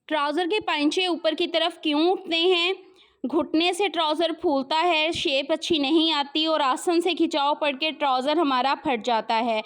Trouser के पाइंचे ऊपर की तरफ क्यों उठते हैं? घुटने से ट्राउज़र फूलता है, शेप अच्छी नहीं आती और आसन से खिंचाव पड़ के ट्राउज़र हमारा फट जाता है।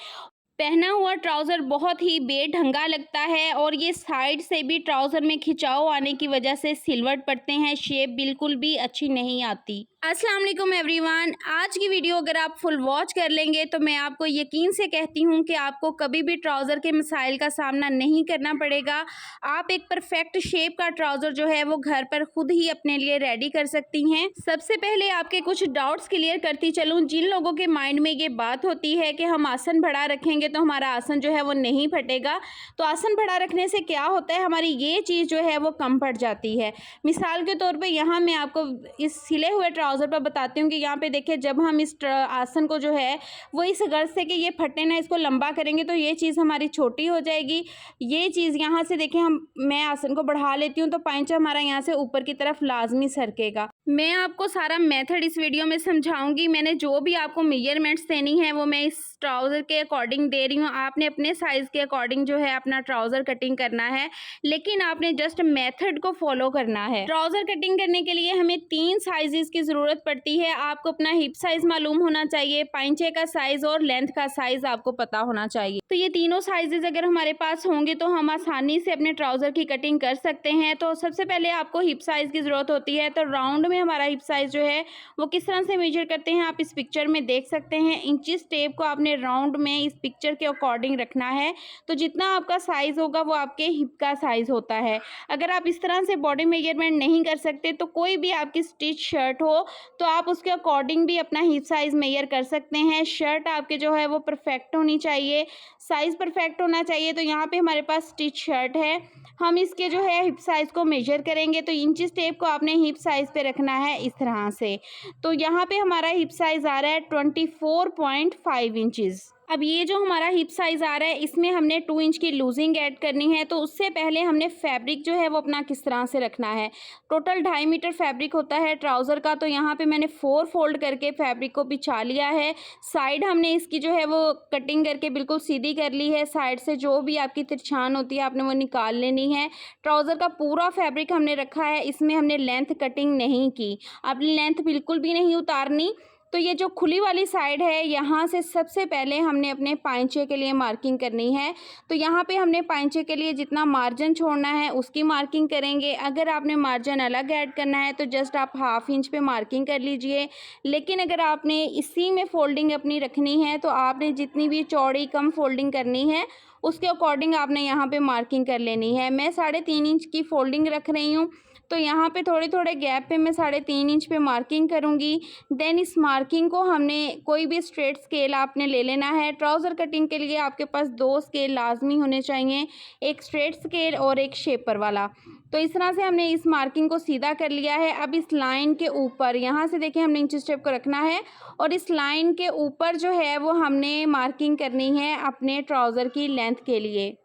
पहना हुआ ट्राउज़र बहुत ही बेढंगा लगता है और ये साइड से भी ट्राउज़र में खिंचाव आने की वजह से सिलवट पड़ते हैं, शेप बिल्कुल भी अच्छी नहीं आती। अस्सलाम वालेकुम एवरीवन, आज की वीडियो अगर आप फुल वॉच कर लेंगे तो मैं आपको यकीन से कहती हूँ कि आपको कभी भी ट्राउज़र के मसाइल का सामना नहीं करना पड़ेगा। आप एक परफेक्ट शेप का ट्राउज़र जो है वो घर पर खुद ही अपने लिए रेडी कर सकती हैं। सबसे पहले आपके कुछ डाउट्स क्लियर करती चलूँ। जिन लोगों के माइंड में ये बात होती है कि हम आसन बढ़ा रखेंगे तो हमारा आसन जो है वो नहीं फटेगा, तो आसन बढ़ा रखने से क्या होता है, हमारी ये चीज़ जो है वो कम पड़ जाती है। मिसाल के तौर पे यहाँ मैं आपको इस सिले हुए ट्राउज़र पर बताती हूँ कि यहाँ पे देखिए, जब हम इस आसन को जो है वो इस गर्ज से कि ये फटे ना, इसको लंबा करेंगे तो ये चीज़ हमारी छोटी हो जाएगी। ये चीज़ यहाँ से देखिए, मैं आसन को बढ़ा लेती हूँ तो पाइंचा हमारा यहाँ से ऊपर की तरफ लाजमी सरकेगा। मैं आपको सारा मेथड इस वीडियो में समझाऊंगी। मैंने जो भी आपको मेजरमेंट्स देनी है वो मैं इस ट्राउज़र के अकॉर्डिंग दे रही हूँ। आपने अपने साइज़ के अकॉर्डिंग जो है अपना ट्राउज़र कटिंग करना है, लेकिन आपने जस्ट मेथड को फॉलो करना है। ट्राउज़र कटिंग करने के लिए हमें 3 साइज़ की ज़रूरत पड़ती है। आपको अपना हिप साइज़ मालूम होना चाहिए, पाइंचे का साइज़ और लेंथ का साइज़ आपको पता होना चाहिए। तो ये तीनों साइज़ अगर हमारे पास होंगे तो हम आसानी से अपने ट्राउज़र की कटिंग कर सकते हैं। तो सबसे पहले आपको हिप साइज़ की ज़रूरत होती है। तो राउंड में हमारा हिप साइज़ जो है वो किस तरह से मेजर करते हैं आप इस पिक्चर में देख सकते हैं। इंचेस टेप को आपने राउंड में इस पिक्चर के अकॉर्डिंग रखना है। तो जितना आपका साइज़ होगा वो आपके हिप का साइज़ होता है। अगर आप इस तरह से बॉडी मेजरमेंट नहीं कर सकते तो कोई भी आपकी स्टिच शर्ट हो तो आप उसके अकॉर्डिंग भी अपना हिप साइज़ मेजर कर सकते हैं। शर्ट आपके जो है वो परफेक्ट होनी चाहिए, साइज़ परफेक्ट होना चाहिए। तो यहाँ पे हमारे पास स्टिच शर्ट है, हम इसके जो है हिप साइज़ को मेजर करेंगे। तो इंचेस टेप को आपने हिप साइज़ पे रखना है इस तरह से। तो यहाँ पे हमारा हिप साइज़ आ रहा है 24.5 इंचेस। अब ये जो हमारा हिप साइज़ आ रहा है इसमें हमने 2 इंच की लूजिंग ऐड करनी है। तो उससे पहले हमने फैब्रिक जो है वो अपना किस तरह से रखना है। टोटल 2.5 मीटर फैब्रिक होता है ट्राउज़र का। तो यहाँ पे मैंने 4 फोल्ड करके फैब्रिक को बिछा लिया है। साइड हमने इसकी जो है वो कटिंग करके बिल्कुल सीधी कर ली है। साइड से जो भी आपकी तिरछान होती है आपने वो निकाल लेनी है। ट्राउज़र का पूरा फैब्रिक हमने रखा है, इसमें हमने लेंथ कटिंग नहीं की। आपने लेंथ बिल्कुल भी नहीं उतारनी। तो ये जो खुली वाली साइड है यहाँ से सबसे पहले हमने अपने पाइंचे के लिए मार्किंग करनी है। तो यहाँ पे हमने पाइंचे के लिए जितना मार्जिन छोड़ना है उसकी मार्किंग करेंगे। अगर आपने मार्जिन अलग ऐड करना है तो जस्ट आप 1/2 इंच पे मार्किंग कर लीजिए। लेकिन अगर आपने इसी में फोल्डिंग अपनी रखनी है तो आपने जितनी भी चौड़ी कम फोल्डिंग करनी है उसके अकॉर्डिंग आपने यहाँ पे मार्किंग कर लेनी है। मैं 3.5 इंच की फोल्डिंग रख रही हूँ, तो यहाँ पे थोड़े थोड़े गैप पे मैं 3.5 इंच पे मार्किंग करूँगी। देन इस मार्किंग को हमने कोई भी स्ट्रेट स्केल आपने ले लेना है। ट्राउज़र कटिंग के लिए आपके पास 2 स्केल लाजमी होने चाहिए, एक स्ट्रेट स्केल और एक शेपर वाला। तो इस तरह से हमने इस मार्किंग को सीधा कर लिया है। अब इस लाइन के ऊपर यहाँ से देखिए हमने इंच टेप को रखना है और इस लाइन के ऊपर जो है वो हमने मार्किंग करनी है अपने ट्राउज़र की लेंथ के लिए।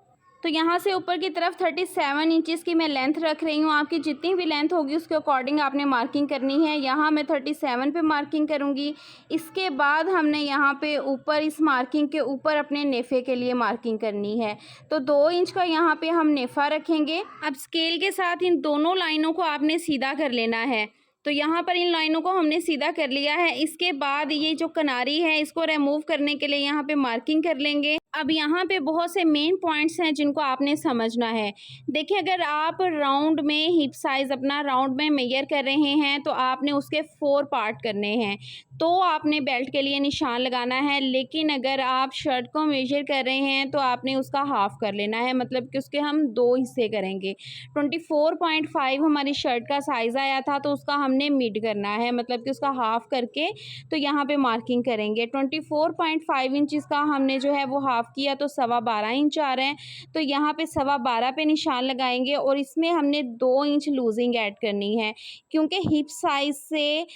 तो यहाँ से ऊपर की तरफ 37 इंचेस की मैं लेंथ रख रही हूँ। आपकी जितनी भी लेंथ होगी उसके अकॉर्डिंग आपने मार्किंग करनी है। यहाँ मैं 37 पे मार्किंग करूँगी। इसके बाद हमने यहाँ पे ऊपर इस मार्किंग के ऊपर अपने नेफ़े के लिए मार्किंग करनी है। तो 2 इंच का यहाँ पे हम नेफ़ा रखेंगे। अब स्केल के साथ इन दोनों लाइनों को आपने सीधा कर लेना है। तो यहाँ पर इन लाइनों को हमने सीधा कर लिया है। इसके बाद ये जो किनारी है इसको रिमूव करने के लिए यहाँ पे मार्किंग कर लेंगे। अब यहाँ पे बहुत से मेन पॉइंट्स हैं जिनको आपने समझना है। देखिए, अगर आप राउंड में हिप साइज़ अपना राउंड में मेजर कर रहे हैं तो आपने उसके 4 पार्ट करने हैं, तो आपने बेल्ट के लिए निशान लगाना है। लेकिन अगर आप शर्ट को मेजर कर रहे हैं तो आपने उसका हाफ़ कर लेना है, मतलब कि उसके हम 2 हिस्से करेंगे। 24.5 हमारी शर्ट का साइज़ आया था तो उसका हमने मिड करना है, मतलब कि उसका हाफ़ करके तो यहाँ पे मार्किंग करेंगे। 24.5 इंचेस का हमने जो है वो हाफ़ किया तो 12.25 इंच आ रहे हैं। तो यहाँ पे 12.25 पे निशान लगाएंगे और इसमें हमने 2 इंच लूजिंग ऐड करनी है, क्योंकि हिप साइज़ से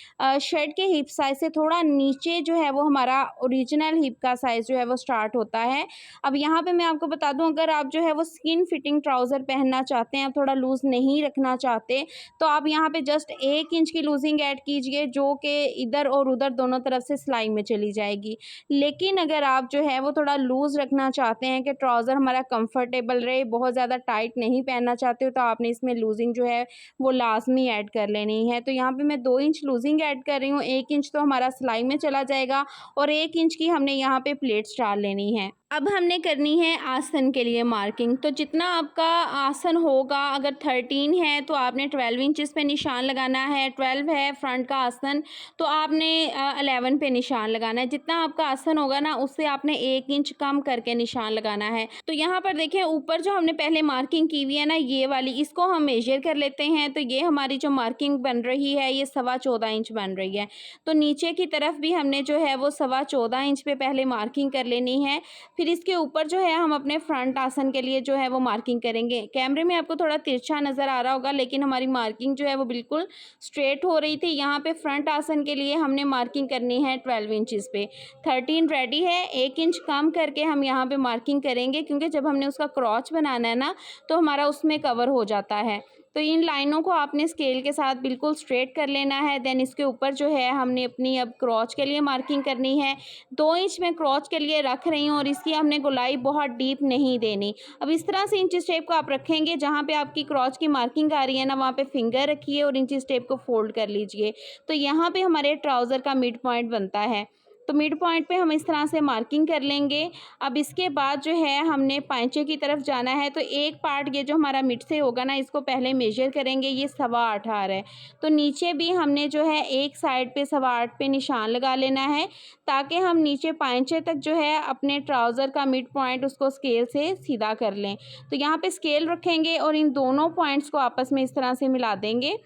शर्ट के हिप साइज़ से थोड़ा नीचे जो है वो हमारा ओरिजिनल हिप का साइज़ जो है वो स्टार्ट होता है। अब यहाँ पे मैं आपको बता दूँ, अगर आप जो है वो स्किन फिटिंग ट्राउज़र पहनना चाहते हैं, थोड़ा लूज़ नहीं रखना चाहते, तो आप यहाँ पे जस्ट 1 इंच की लूज़िंग ऐड कीजिए, जो कि इधर और उधर दोनों तरफ से सिलाई में चली जाएगी। लेकिन अगर आप जो है वो थोड़ा लूज़ रखना चाहते हैं कि ट्राउज़र हमारा कंफर्टेबल रहे, बहुत ज़्यादा टाइट नहीं पहनना चाहते हो, तो आपने इसमें लूज़िंग जो है वो लाज़मी ऐड कर लेनी है। तो यहाँ पे मैं 2 इंच लूज़िंग ऐड कर रही हूँ, 1 इंच तो हमारा सिलाई में चला जाएगा और 1 इंच की हमने यहाँ पे प्लेट्स डाल लेनी है। अब हमने करनी है आसन के लिए मार्किंग। तो जितना आपका आसन होगा, अगर 13 है तो आपने 12 इंचेस पे निशान लगाना है, 12 है फ्रंट का आसन तो आपने 11 पे निशान लगाना है। जितना आपका आसन होगा ना, उससे आपने 1 इंच कम करके निशान लगाना है। तो यहाँ पर देखें, ऊपर जो हमने पहले मार्किंग की हुई है ना, ये वाली, इसको हम मेजर कर लेते हैं। तो ये हमारी जो मार्किंग बन रही है, ये 14.25 इंच बन रही है। तो नीचे की तरफ भी हमने जो है वो 14.25 इंच पे पहले मार्किंग कर लेनी है। फिर इसके ऊपर जो है हम अपने फ्रंट आसन के लिए जो है वो मार्किंग करेंगे। कैमरे में आपको थोड़ा तिरछा नज़र आ रहा होगा, लेकिन हमारी मार्किंग जो है वो बिल्कुल स्ट्रेट हो रही थी। यहाँ पे फ्रंट आसन के लिए हमने मार्किंग करनी है 12 इंचेस पे। 13 रेडी है, 1 इंच कम करके हम यहाँ पे मार्किंग करेंगे, क्योंकि जब हमने उसका क्रॉच बनाना है ना, तो हमारा उसमें कवर हो जाता है। तो इन लाइनों को आपने स्केल के साथ बिल्कुल स्ट्रेट कर लेना है। देन इसके ऊपर जो है हमने अपनी अब क्रॉच के लिए मार्किंग करनी है। 2 इंच मैं क्रॉच के लिए रख रही हूँ और इसकी हमने गोलाई बहुत डीप नहीं देनी। अब इस तरह से इंची टेप को आप रखेंगे, जहाँ पे आपकी क्रॉच की मार्किंग आ रही है ना, वहाँ पे फिंगर रखिए और इंची टेप को फोल्ड कर लीजिए। तो यहाँ पे हमारे ट्राउज़र का मिड पॉइंट बनता है। तो मिड पॉइंट पे हम इस तरह से मार्किंग कर लेंगे। अब इसके बाद जो है हमने पांचे की तरफ जाना है। तो एक पार्ट ये जो हमारा मिड से होगा ना, इसको पहले मेजर करेंगे। ये 8.25 आ रहा है। तो नीचे भी हमने जो है एक साइड पे 8.25 पे निशान लगा लेना है, ताकि हम नीचे पांचे तक जो है अपने ट्राउज़र का मिड पॉइंट उसको स्केल से सीधा कर लें। तो यहाँ पे स्केल रखेंगे और इन दोनों पॉइंट्स को आपस में इस तरह से मिला देंगे।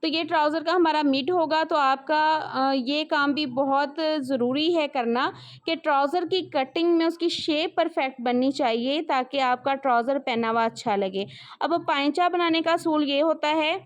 तो ये ट्राउज़र का हमारा मिड होगा। तो आपका ये काम भी बहुत ज़रूरी है करना कि ट्राउज़र की कटिंग में उसकी शेप परफेक्ट बननी चाहिए, ताकि आपका ट्राउज़र पहना हुआ अच्छा लगे। अब पाइंचा बनाने का असूल ये होता है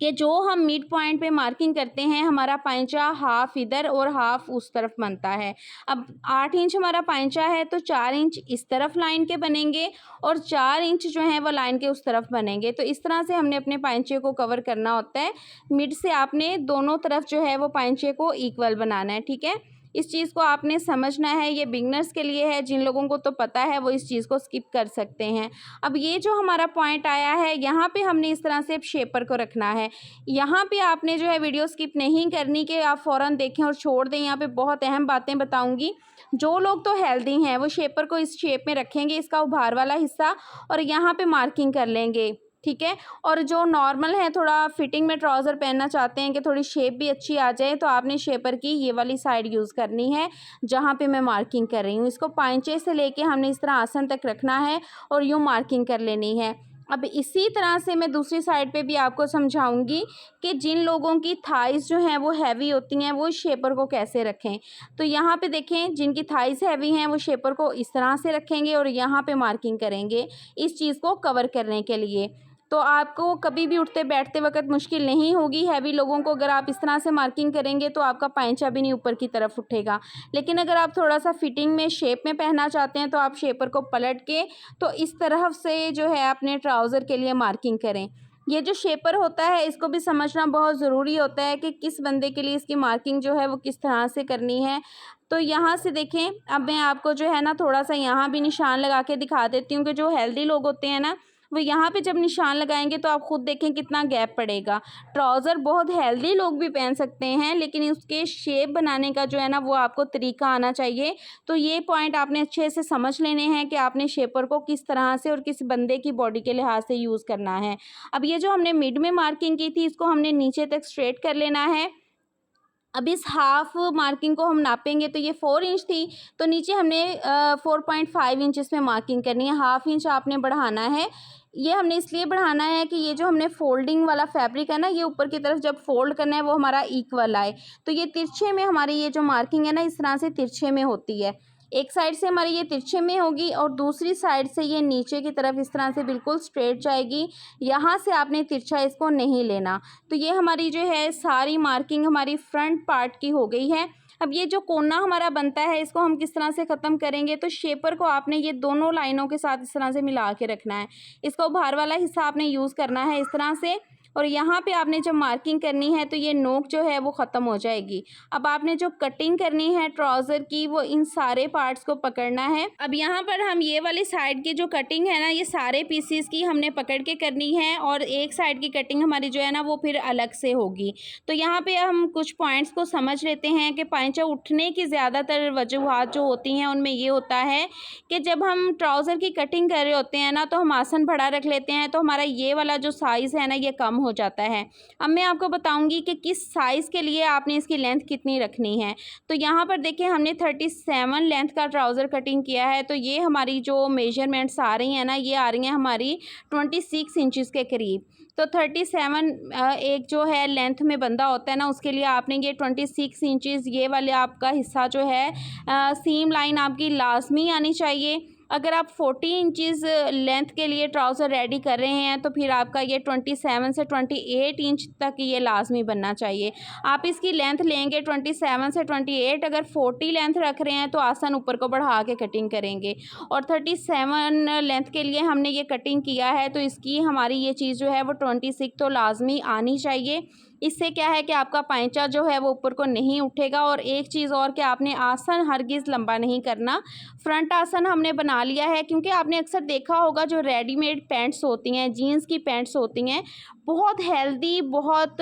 कि जो हम मिड पॉइंट पे मार्किंग करते हैं, हमारा पाइंचा हाफ इधर और हाफ उस तरफ बनता है। अब 8 इंच हमारा पाइंचा है, तो 4 इंच इस तरफ लाइन के बनेंगे और 4 इंच जो है वो लाइन के उस तरफ बनेंगे। तो इस तरह से हमने अपने पाइंचे को कवर करना होता है। मिड से आपने दोनों तरफ जो है वो पाइंचे को इक्वल बनाना है, ठीक है। इस चीज़ को आपने समझना है। ये बिगनर्स के लिए है, जिन लोगों को तो पता है वो इस चीज़ को स्किप कर सकते हैं। अब ये जो हमारा पॉइंट आया है, यहाँ पे हमने इस तरह से शेपर को रखना है। यहाँ पे आपने जो है वीडियो स्किप नहीं करनी कि आप फ़ौरन देखें और छोड़ दें। यहाँ पे बहुत अहम बातें बताऊँगी। जो लोग तो हेल्दी हैं वो शेपर को इस शेप में रखेंगे, इसका उभार वाला हिस्सा, और यहाँ पे मार्किंग कर लेंगे, ठीक है। और जो नॉर्मल है, थोड़ा फिटिंग में ट्राउज़र पहनना चाहते हैं कि थोड़ी शेप भी अच्छी आ जाए, तो आपने शेपर की ये वाली साइड यूज़ करनी है, जहाँ पे मैं मार्किंग कर रही हूँ। इसको पाइंचे से लेके हमने इस तरह आसन तक रखना है और यूँ मार्किंग कर लेनी है। अब इसी तरह से मैं दूसरी साइड पे भी आपको समझाऊंगी कि जिन लोगों की थाइज़ जो हैं वो हैवी होती हैं, वो शेपर को कैसे रखें। तो यहाँ पे देखें, जिनकी थाइज़ हैवी हैं वो शेपर को इस तरह से रखेंगे और यहाँ पे मार्किंग करेंगे इस चीज़ को कवर करने के लिए। तो आपको कभी भी उठते बैठते वक्त मुश्किल नहीं होगी। हैवी लोगों को अगर आप इस तरह से मार्किंग करेंगे तो आपका पाइंचा भी नहीं ऊपर की तरफ उठेगा। लेकिन अगर आप थोड़ा सा फिटिंग में शेप में पहनना चाहते हैं, तो आप शेपर को पलट के तो इस तरफ से जो है अपने ट्राउज़र के लिए मार्किंग करें। ये जो शेपर होता है, इसको भी समझना बहुत ज़रूरी होता है कि किस बंदे के लिए इसकी मार्किंग जो है वो किस तरह से करनी है। तो यहाँ से देखें, अब मैं आपको जो है ना थोड़ा सा यहाँ भी निशान लगा के दिखा देती हूँ कि जो हेल्दी लोग होते हैं ना, वो यहाँ पे जब निशान लगाएंगे तो आप खुद देखें कितना गैप पड़ेगा। ट्राउज़र बहुत हेल्दी लोग भी पहन सकते हैं, लेकिन उसके शेप बनाने का जो है ना वो आपको तरीका आना चाहिए। तो ये पॉइंट आपने अच्छे से समझ लेने हैं कि आपने शेपर को किस तरह से और किस बंदे की बॉडी के लिहाज से यूज़ करना है। अब ये जो हमने मिड में मार्किंग की थी, इसको हमने नीचे तक स्ट्रेट कर लेना है। अब इस हाफ मार्किंग को हम नापेंगे तो ये 4 इंच थी, तो नीचे हमने 4.5 इंचेस में मार्किंग करनी है। हाफ इंच आपने बढ़ाना है। ये हमने इसलिए बढ़ाना है कि ये जो हमने फोल्डिंग वाला फैब्रिक है ना, ये ऊपर की तरफ जब फोल्ड करना है वो हमारा इक्वल आए। तो ये तिरछे में हमारी ये जो मार्किंग है ना, इस तरह से तिरछे में होती है। एक साइड से हमारी ये तिरछे में होगी और दूसरी साइड से ये नीचे की तरफ इस तरह से बिल्कुल स्ट्रेट जाएगी। यहाँ से आपने तिरछा इसको नहीं लेना। तो ये हमारी जो है सारी मार्किंग हमारी फ्रंट पार्ट की हो गई है। अब ये जो कोना हमारा बनता है इसको हम किस तरह से ख़त्म करेंगे, तो शेपर को आपने ये दोनों लाइनों के साथ इस तरह से मिला के रखना है। इसका बाहर वाला हिस्सा आपने यूज़ करना है इस तरह से, और यहाँ पे आपने जब मार्किंग करनी है तो ये नोक जो है वो ख़त्म हो जाएगी। अब आपने जो कटिंग करनी है ट्राउज़र की वो इन सारे पार्ट्स को पकड़ना है। अब यहाँ पर हम ये वाली साइड की जो कटिंग है ना, ये सारे पीसीस की हमने पकड़ के करनी है और एक साइड की कटिंग हमारी जो है ना वो फिर अलग से होगी। तो यहाँ पे हम कुछ पॉइंट्स को समझ लेते हैं कि पाइचा उठने की ज़्यादातर वजूहात जो होती हैं उनमें ये होता है कि जब हम ट्राउज़र की कटिंग कर रहे होते हैं ना तो हम आसन बड़ा रख लेते हैं, तो हमारा ये वाला जो साइज़ है ना ये कम हो जाता है। अब मैं आपको बताऊंगी कि किस साइज़ के लिए आपने इसकी लेंथ कितनी रखनी है। तो यहाँ पर देखिए हमने 37 लेंथ का ट्राउज़र कटिंग किया है, तो ये हमारी जो मेजरमेंट्स आ रही हैं ना ये आ रही हैं हमारी 26 इंचज़ के करीब। तो 37 एक जो है लेंथ में बंदा होता है ना उसके लिए आपने ये 26 इंचज़ ये वाले आपका हिस्सा जो है सीम लाइन आपकी लाजमी आनी चाहिए। अगर आप 40 इंचज़ लेंथ के लिए ट्राउज़र रेडी कर रहे हैं तो फिर आपका ये 27 से 28 इंच तक ये लाजमी बनना चाहिए। आप इसकी लेंथ लेंगे 27 से 28, अगर 40 लेंथ रख रहे हैं तो आसान ऊपर को बढ़ा के कटिंग करेंगे। और 37 लेंथ के लिए हमने ये कटिंग किया है तो इसकी हमारी ये चीज़ जो है वो 26 तो लाजमी आनी चाहिए। इससे क्या है कि आपका पाइचा जो है वो ऊपर को नहीं उठेगा। और एक चीज़ और कि आपने आसन हरगिज़ लंबा नहीं करना। फ्रंट आसन हमने बना लिया है क्योंकि आपने अक्सर देखा होगा जो रेडीमेड पैंट्स होती हैं, जीन्स की पैंट्स होती हैं, बहुत हेल्दी, बहुत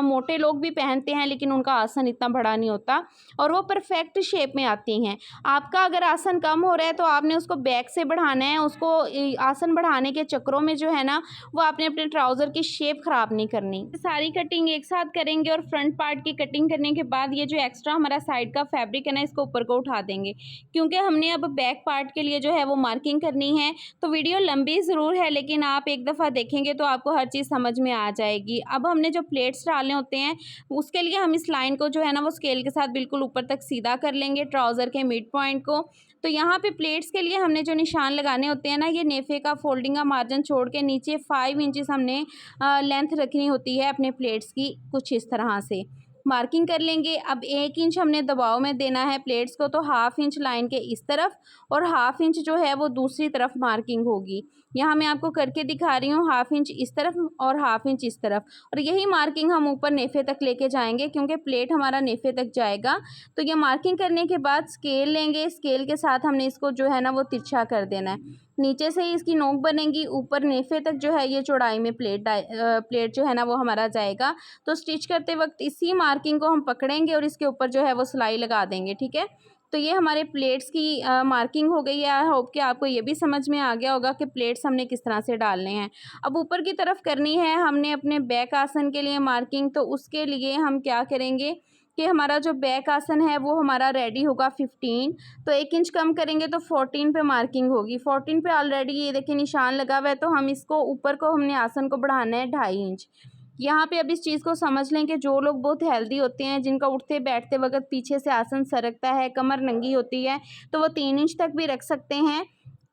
मोटे लोग भी पहनते हैं लेकिन उनका आसन इतना बड़ा नहीं होता और वो परफेक्ट शेप में आती हैं। आपका अगर आसन कम हो रहा है तो आपने उसको बैक से बढ़ाना है। उसको आसन बढ़ाने के चक्करों में जो है ना वो आपने अपने ट्राउज़र की शेप ख़राब नहीं करनी। सारी कटिंग एक साथ करेंगे और फ्रंट पार्ट की कटिंग करने के बाद ये जो एक्स्ट्रा हमारा साइड का फैब्रिक है ना इसको ऊपर को उठा देंगे क्योंकि हमने अब बैक पार्ट के लिए जो है वो मार्किंग करनी है। तो वीडियो लंबी ज़रूर है लेकिन आप एक दफ़ा देखेंगे तो आपको हर चीज़ समझ में आ जाएगी। अब हमने जो प्लेट्स डालने होते हैं उसके लिए हम इस लाइन को जो है ना वो स्केल के साथ बिल्कुल ऊपर तक सीधा कर लेंगे ट्राउज़र के मिड पॉइंट को। तो यहाँ पे प्लेट्स के लिए हमने जो निशान लगाने होते हैं ना ये नेफे का फोल्डिंग का मार्जिन छोड़ के नीचे 5 इंचज़ हमने लेंथ रखनी होती है अपने प्लेट्स की, कुछ इस तरह से मार्किंग कर लेंगे। अब 1 इंच हमने दबाव में देना है प्लेट्स को, तो 1/2 इंच लाइन के इस तरफ और 1/2 इंच जो है वो दूसरी तरफ मार्किंग होगी। यहाँ मैं आपको करके दिखा रही हूँ, 1/2 इंच इस तरफ और 1/2 इंच इस तरफ, और यही मार्किंग हम ऊपर नेफे तक लेके जाएंगे क्योंकि प्लेट हमारा नेफे तक जाएगा। तो ये मार्किंग करने के बाद स्केल लेंगे, स्केल के साथ हमने इसको जो है ना वो तिरछा कर देना है। नीचे से ही इसकी नोक बनेगी, ऊपर नेफे तक जो है ये चौड़ाई में प्लेट जो है ना वो हमारा जाएगा। तो स्टिच करते वक्त इसी मार्किंग को हम पकड़ेंगे और इसके ऊपर जो है वो सिलाई लगा देंगे, ठीक है। तो ये हमारे प्लेट्स की मार्किंग हो गई है। आई होप कि आपको ये भी समझ में आ गया होगा कि प्लेट्स हमने किस तरह से डालने हैं। अब ऊपर की तरफ करनी है हमने अपने बैक आसन के लिए मार्किंग, तो उसके लिए हम क्या करेंगे कि हमारा जो बैक आसन है वो हमारा रेडी होगा 15, तो 1 इंच कम करेंगे तो 14 पे मार्किंग होगी। 14 पे ऑलरेडी ये देखिए निशान लगा हुआ है, तो हम इसको ऊपर को हमने आसन को बढ़ाना है 2.5 इंच। यहाँ पे अब इस चीज़ को समझ लें कि जो लोग बहुत हेल्दी होते हैं, जिनका उठते बैठते वक्त पीछे से आसन सरकता है, कमर नंगी होती है, तो वो 3 इंच तक भी रख सकते हैं।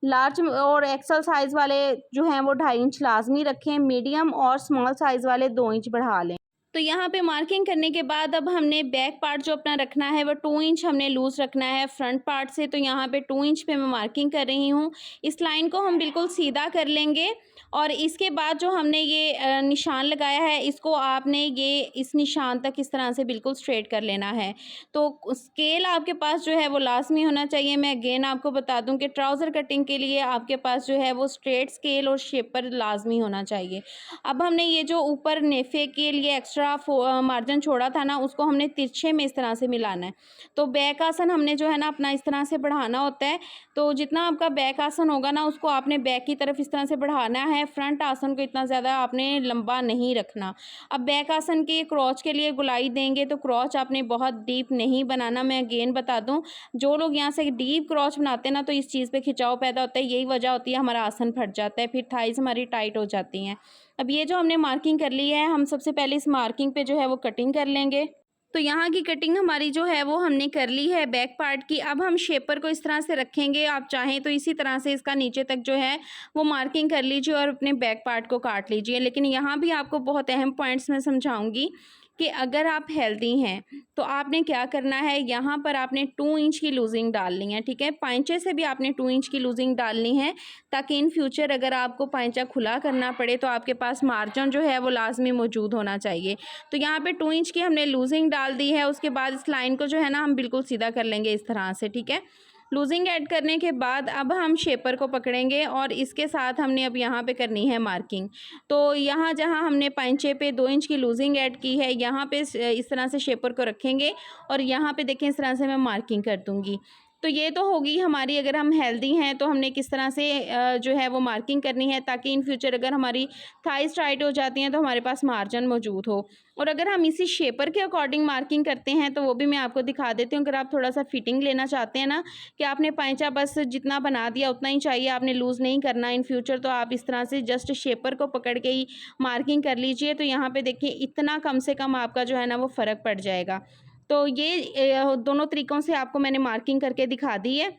लार्ज और एक्सल साइज़ वाले जो हैं वो 2.5 इंच लाजमी रखें, मीडियम और स्मॉल साइज़ वाले 2 इंच बढ़ा लें। तो यहाँ पे मार्किंग करने के बाद अब हमने बैक पार्ट जो अपना रखना है वो 2 इंच हमने लूज़ रखना है फ्रंट पार्ट से। तो यहाँ पे 2 इंच पे मैं मार्किंग कर रही हूँ। इस लाइन को हम बिल्कुल सीधा कर लेंगे और इसके बाद जो हमने ये निशान लगाया है इसको आपने ये इस निशान तक इस तरह से बिल्कुल स्ट्रेट कर लेना है। तो स्केल आपके पास जो है वो लाजमी होना चाहिए। मैं अगेन आपको बता दूं कि ट्राउज़र कटिंग के लिए आपके पास जो है वो स्ट्रेट स्केल और शेपर लाजमी होना चाहिए। अब हमने ये जो ऊपर नेफे के लिए एक्स्ट्रा मार्जिन छोड़ा था ना उसको हमने तिरछे में इस तरह से मिलाना है। तो बैक आसन हमने जो है ना अपना इस तरह से बढ़ाना होता है। तो जितना आपका बैक आसन होगा ना उसको आपने बैक की तरफ इस तरह से बढ़ाना है। फ्रंट आसन को इतना ज़्यादा आपने लंबा नहीं रखना। अब बैक आसन के क्रॉच के लिए गुलाई देंगे तो क्रॉच आपने बहुत डीप नहीं बनाना। मैं अगेन बता दूं, जो लोग यहाँ से डीप क्रॉच बनाते हैं ना तो इस चीज़ पे खिंचाव पैदा होता है, यही वजह होती है हमारा आसन फट जाता है, फिर थाइज हमारी टाइट हो जाती हैं। अब ये जो हमने मार्किंग कर ली है, हम सबसे पहले इस मार्किंग पे जो है वो कटिंग कर लेंगे। तो यहाँ की कटिंग हमारी जो है वो हमने कर ली है बैक पार्ट की। अब हम शेपर को इस तरह से रखेंगे, आप चाहें तो इसी तरह से इसका नीचे तक जो है वो मार्किंग कर लीजिए और अपने बैक पार्ट को काट लीजिए। लेकिन यहाँ भी आपको बहुत अहम पॉइंट्स मैं समझाऊंगी कि अगर आप हेल्दी हैं तो आपने क्या करना है, यहाँ पर आपने 2 इंच की लूजिंग डालनी है, ठीक है। पाइंचे से भी आपने 2 इंच की लूजिंग डालनी है, ताकि इन फ्यूचर अगर आपको पाइंचा खुला करना पड़े तो आपके पास मार्जिन जो है वो लाजमी मौजूद होना चाहिए। तो यहाँ पे 2 इंच की हमने लूजिंग डाल दी है। उसके बाद इस लाइन को जो है ना हम बिल्कुल सीधा कर लेंगे इस तरह से, ठीक है। लूजिंग ऐड करने के बाद अब हम शेपर को पकड़ेंगे और इसके साथ हमने अब यहाँ पे करनी है मार्किंग। तो यहाँ जहाँ हमने पाइंचे पे 2 इंच की लूजिंग ऐड की है, यहाँ पे इस तरह से शेपर को रखेंगे और यहाँ पे देखें इस तरह से मैं मार्किंग कर दूँगी। तो ये तो होगी हमारी, अगर हम हेल्दी हैं तो हमने किस तरह से जो है वो मार्किंग करनी है, ताकि इन फ्यूचर अगर हमारी थाइस टाइट हो जाती हैं तो हमारे पास मार्जिन मौजूद हो। और अगर हम इसी शेपर के अकॉर्डिंग मार्किंग करते हैं तो वो भी मैं आपको दिखा देती हूँ। अगर आप थोड़ा सा फिटिंग लेना चाहते हैं ना, कि आपने पाइंचा बस जितना बना दिया उतना ही चाहिए, आपने लूज़ नहीं करना इन फ्यूचर, तो आप इस तरह से जस्ट शेपर को पकड़ के ही मार्किंग कर लीजिए। तो यहाँ पे देखिए इतना कम से कम आपका जो है ना वो फ़र्क पड़ जाएगा। तो ये दोनों तरीक़ों से आपको मैंने मार्किंग करके दिखा दी है।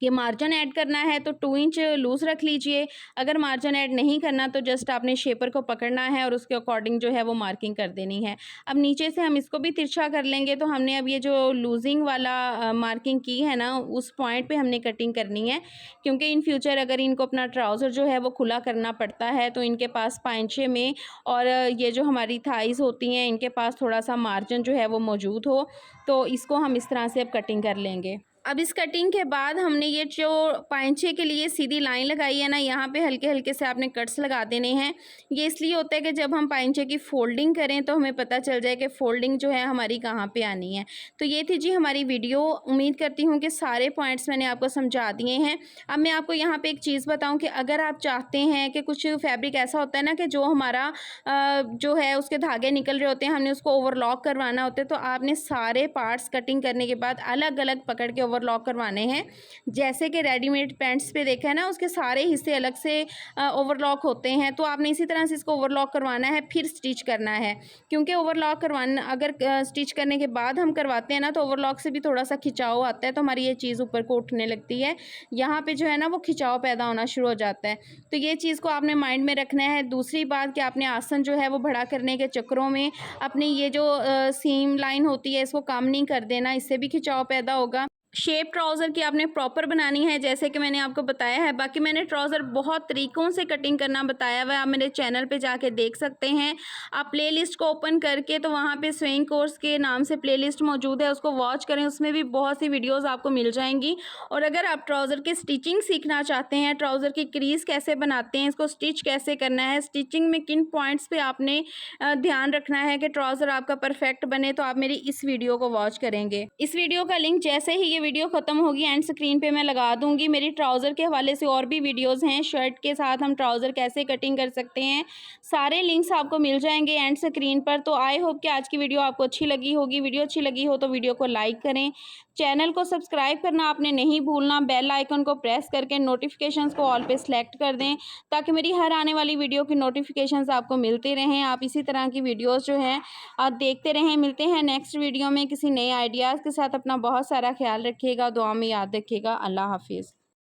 कि मार्जिन ऐड करना है तो 2 इंच लूज़ रख लीजिए। अगर मार्जिन ऐड नहीं करना तो जस्ट आपने शेपर को पकड़ना है और उसके अकॉर्डिंग जो है वो मार्किंग कर देनी है। अब नीचे से हम इसको भी तिरछा कर लेंगे। तो हमने अब ये जो लूजिंग वाला मार्किंग की है ना, उस पॉइंट पे हमने कटिंग करनी है, क्योंकि इन फ्यूचर अगर इनको अपना ट्राउज़र जो है वो खुला करना पड़ता है तो इनके पास पाइंचे में और ये जो हमारी थाइज़ होती हैं इनके पास थोड़ा सा मार्जिन जो है वो मौजूद हो। तो इसको हम इस तरह से अब कटिंग कर लेंगे। अब इस कटिंग के बाद हमने ये जो पाइंचे के लिए सीधी लाइन लगाई है ना, यहाँ पे हल्के हल्के से आपने कट्स लगा देने हैं। ये इसलिए होता है कि जब हम पाइंचे की फोल्डिंग करें तो हमें पता चल जाए कि फोल्डिंग जो है हमारी कहाँ पे आनी है। तो ये थी जी हमारी वीडियो। उम्मीद करती हूँ कि सारे पॉइंट्स मैंने आपको समझा दिए हैं। अब मैं आपको यहाँ पर एक चीज़ बताऊँ कि अगर आप चाहते हैं कि कुछ फैब्रिक ऐसा होता है ना कि जो हमारा जो है उसके धागे निकल रहे होते हैं, हमने उसको ओवरलॉक करवाना होता है, तो आपने सारे पार्ट्स कटिंग करने के बाद अलग अलग पकड़ के ओवरलॉक करवाने हैं। जैसे कि रेडीमेड पैंट्स पे देखा है ना, उसके सारे हिस्से अलग से ओवरलॉक होते हैं, तो आपने इसी तरह से इसको ओवरलॉक करवाना है, फिर स्टिच करना है। क्योंकि ओवरलॉक करवाना अगर स्टिच करने के बाद हम करवाते हैं ना, तो ओवरलॉक से भी थोड़ा सा खिंचाव आता है, तो हमारी ये चीज़ ऊपर को उठने लगती है। यहाँ पे जो है ना वो खिंचाव पैदा होना शुरू हो जाता है। तो ये चीज़ को आपने माइंड में रखना है। दूसरी बात कि आपने आसन जो है वो बड़ा करने के चक्करों में अपनी ये जो सीम लाइन होती है इसको कम नहीं कर देना, इससे भी खिंचाव पैदा होगा। शेप ट्राउज़र की आपने प्रॉपर बनानी है, जैसे कि मैंने आपको बताया है। बाकी मैंने ट्राउज़र बहुत तरीक़ों से कटिंग करना बताया हुआ है, आप मेरे चैनल पे जाके देख सकते हैं। आप प्लेलिस्ट को ओपन करके तो वहाँ पे स्विंग कोर्स के नाम से प्लेलिस्ट मौजूद है, उसको वॉच करें, उसमें भी बहुत सी वीडियोज़ आपको मिल जाएंगी। और अगर आप ट्राउज़र की स्टिचिंग सीखना चाहते हैं, ट्राउज़र की क्रीज़ कैसे बनाते हैं, इसको स्टिच कैसे करना है, स्टिचिंग में किन पॉइंट्स पर आपने ध्यान रखना है कि ट्राउज़र आपका परफेक्ट बने, तो आप मेरी इस वीडियो को वॉच करेंगे। इस वीडियो का लिंक जैसे ही ये वीडियो ख़त्म होगी एंड स्क्रीन पे मैं लगा दूंगी। मेरी ट्राउज़र के हवाले से और भी वीडियोस हैं, शर्ट के साथ हम ट्राउज़र कैसे कटिंग कर सकते हैं, सारे लिंक्स आपको मिल जाएंगे एंड स्क्रीन पर। तो आई होप कि आज की वीडियो आपको अच्छी लगी होगी। वीडियो अच्छी लगी हो तो वीडियो को लाइक करें, चैनल को सब्सक्राइब करना आपने नहीं भूलना, बेल आइकन को प्रेस करके नोटिफिकेशंस को ऑल पे सेलेक्ट कर दें, ताकि मेरी हर आने वाली वीडियो की नोटिफिकेशंस आपको मिलती रहें। आप इसी तरह की वीडियोस जो हैं आप देखते रहें। मिलते हैं नेक्स्ट वीडियो में किसी नए आइडियाज़ के साथ। अपना बहुत सारा ख्याल रखिएगा, दुआ में याद रखिएगा। अल्लाह हाफिज़।